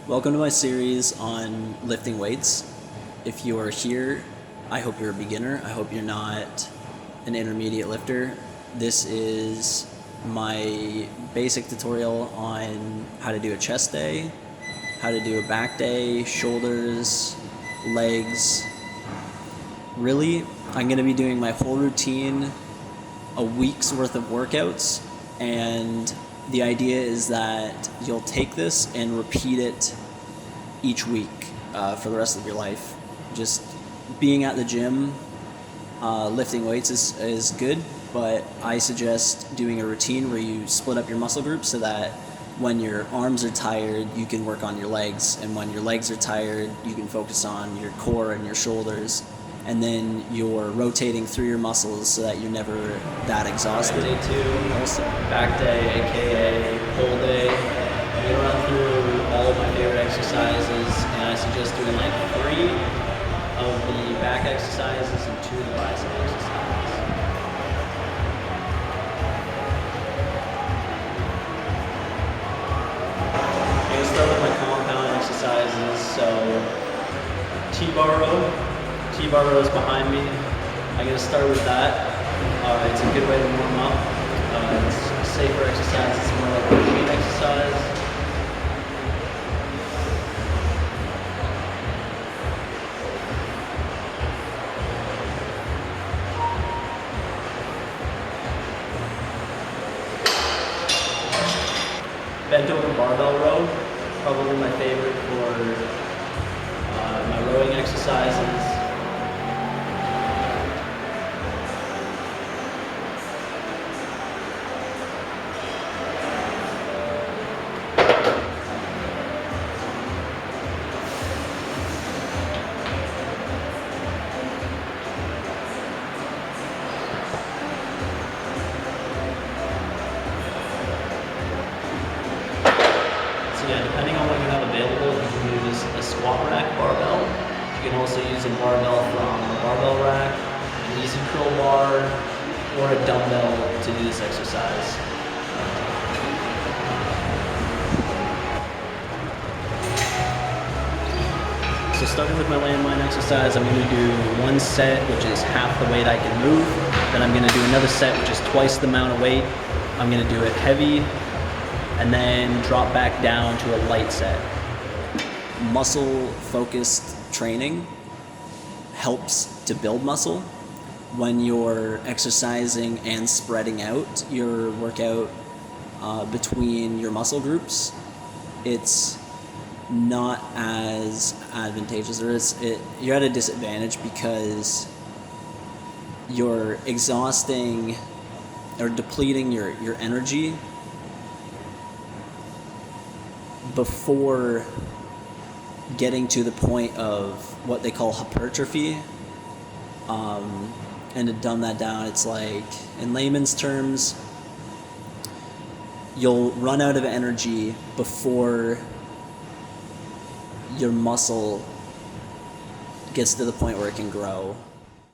Welcome to my series on lifting weights. If you are here, I hope you're a beginner. I hope you're not an intermediate lifter. This is my basic tutorial on how to do a chest day, how to do a back day, shoulders, legs. Really, I'm going to be doing my whole routine, a week's worth of workouts, and the idea is that you'll take this and repeat it each week for the rest of your life. Just being at the gym, lifting weights is good, but I suggest doing a routine where you split up your muscle groups so that when your arms are tired, you can work on your legs, and when your legs are tired, you can focus on your core and your shoulders. And then you're rotating through your muscles so that you're never that exhausted. Day 2, also back day, aka pull day. I'm gonna run through all of my favorite exercises, and I suggest doing like 3 of the back exercises and 2 of the bicep exercises. I'm gonna start with my compound exercises. So T-bar row. T-bar row is behind me. I'm going to start with that. It's a good way to warm up. It's a safer exercise. It's more like a machine exercise. Bent over barbell row, probably my favorite for my rowing exercises. Depending on what you have available, you can use a squat rack barbell. You can also use a barbell from a barbell rack, an easy curl bar, or a dumbbell to do this exercise. So starting with my landmine exercise, I'm going to do 1 set, which is half the weight I can move. Then I'm going to do another set, which is twice the amount of weight. I'm going to do it heavy, and then drop back down to a light set. Muscle-focused training helps to build muscle. When you're exercising and spreading out your workout between your muscle groups, it's not as advantageous, or you're at a disadvantage because you're exhausting or depleting your energy before getting to the point of what they call hypertrophy. And to dumb that down, it's like, in layman's terms, you'll run out of energy before your muscle gets to the point where it can grow.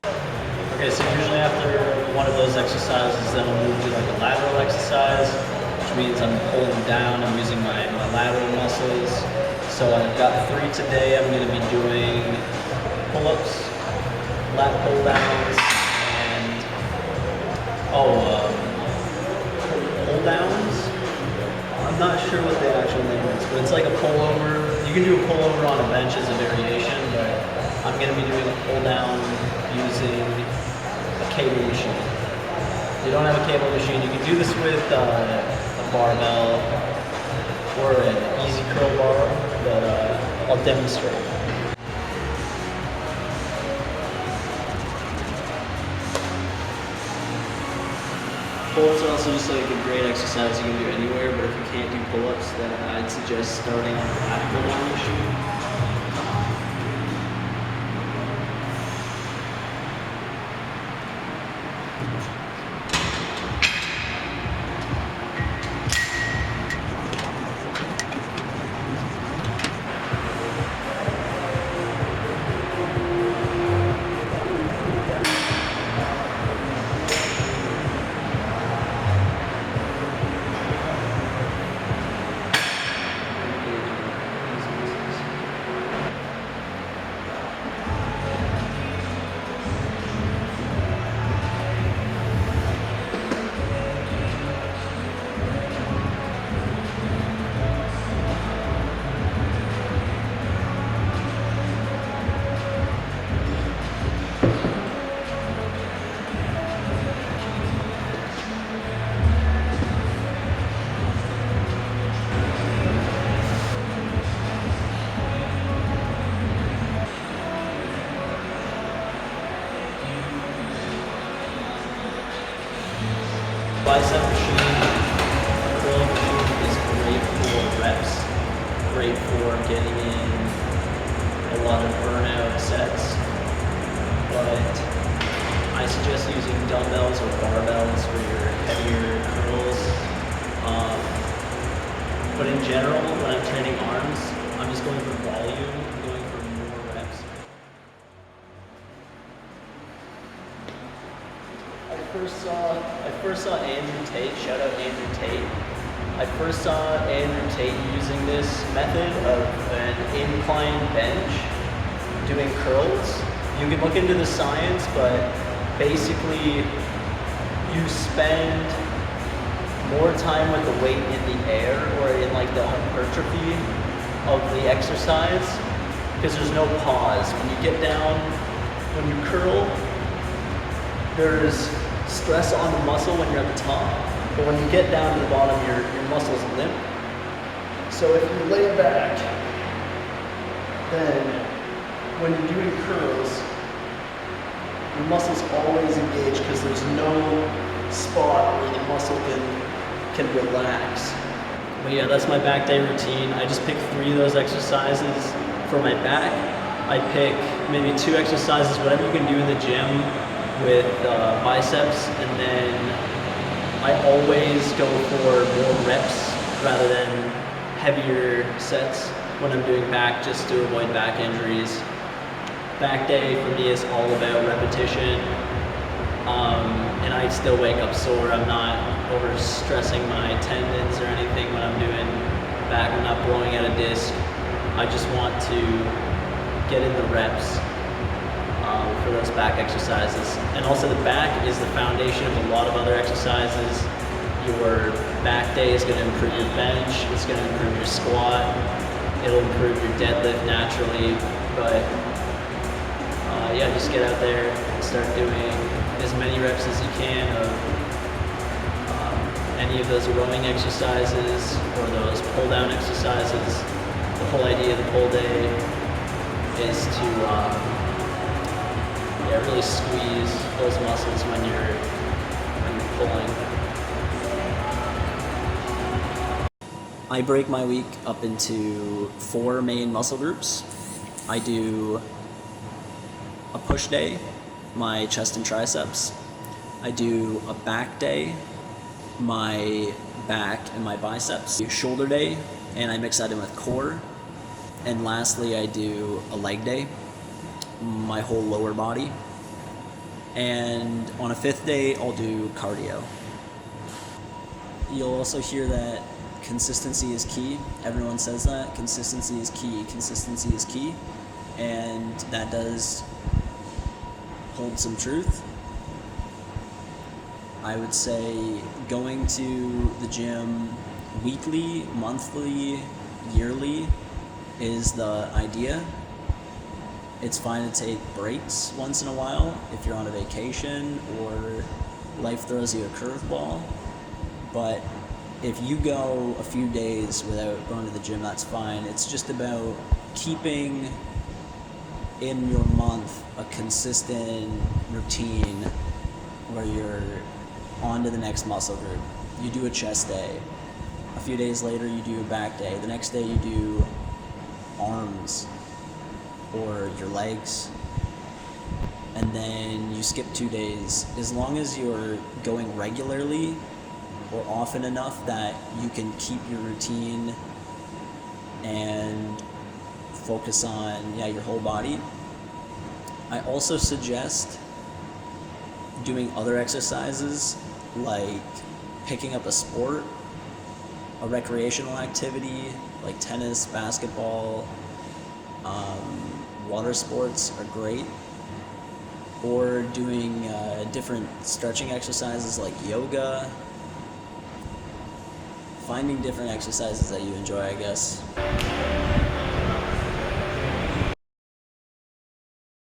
Okay, so usually after one of those exercises, then I'll move to like a lateral exercise, which means I'm pulling down, I'm using my lateral muscles. So I've got 3 today. I'm going to be doing pull-ups, lat pull-downs, and pull-downs. I'm not sure what the actual name is, but it's like a pull-over. You can do a pull-over on a bench as a variation, but I'm going to be doing a pull-down using a cable machine. If you don't have a cable machine, you can do this with a barbell or an easy curl bar, but I'll demonstrate. Pull-ups are also just like a great exercise you can do anywhere, but if you can't do pull-ups, then I'd suggest starting on a lat pull-down machine. bicep machine, a curl machine is great for reps, great for getting in a lot of burnout sets, but I suggest using dumbbells or barbells for your heavier curls. But in general, when I'm training arms, I'm just going for volume, I'm going for more reps. I first saw Andrew Tate, shout out Andrew Tate. I first saw Andrew Tate using this method of an incline bench, doing curls. You can look into the science, but basically you spend more time with the weight in the air or in like the hypertrophy of the exercise because there's no pause. When you get down, when you curl, there's stress on the muscle when you're at the top, but when you get down to the bottom, your muscles limp. So if you lay back, then when you're doing curls, your muscles always engage because there's no spot where the muscle can relax. But yeah, that's my back day routine. I just pick 3 of those exercises for my back. I pick maybe 2 exercises, whatever you can do in the gym with biceps, and then I always go for more reps rather than heavier sets when I'm doing back, just to avoid back injuries. Back day for me is all about repetition, and I still wake up sore. I'm not over stressing my tendons or anything when I'm doing back. I'm not blowing out a disc. I just want to get in the reps for those back exercises. And also the back is the foundation of a lot of other exercises. Your back day is going to improve your bench, it's going to improve your squat, it'll improve your deadlift naturally, but yeah, just get out there and start doing as many reps as you can of any of those rowing exercises or those pull down exercises. The whole idea of the pull day is to really squeeze those muscles when you're pulling. I break my week up into 4 main muscle groups. I do a push day, my chest and triceps. I do a back day, my back and my biceps. I do shoulder day, and I mix that in with core. And lastly, I do a leg day, my whole lower body. And on a 5th day, I'll do cardio. You'll also hear that consistency is key. Everyone says that. Consistency is key. Consistency is key. And that does hold some truth. I would say going to the gym weekly, monthly, yearly is the idea. It's fine to take breaks once in a while if you're on a vacation or life throws you a curveball. But if you go a few days without going to the gym, that's fine. It's just about keeping in your month a consistent routine where you're on to the next muscle group. You do a chest day. A few days later, you do a back day. The next day, you do arms or your legs. And then you skip 2 days. As long as you're going regularly or often enough that you can keep your routine and focus on your whole body. I also suggest doing other exercises like picking up a sport, a recreational activity like tennis, basketball, water sports are great, or doing different stretching exercises like yoga. Finding different exercises that you enjoy, I guess.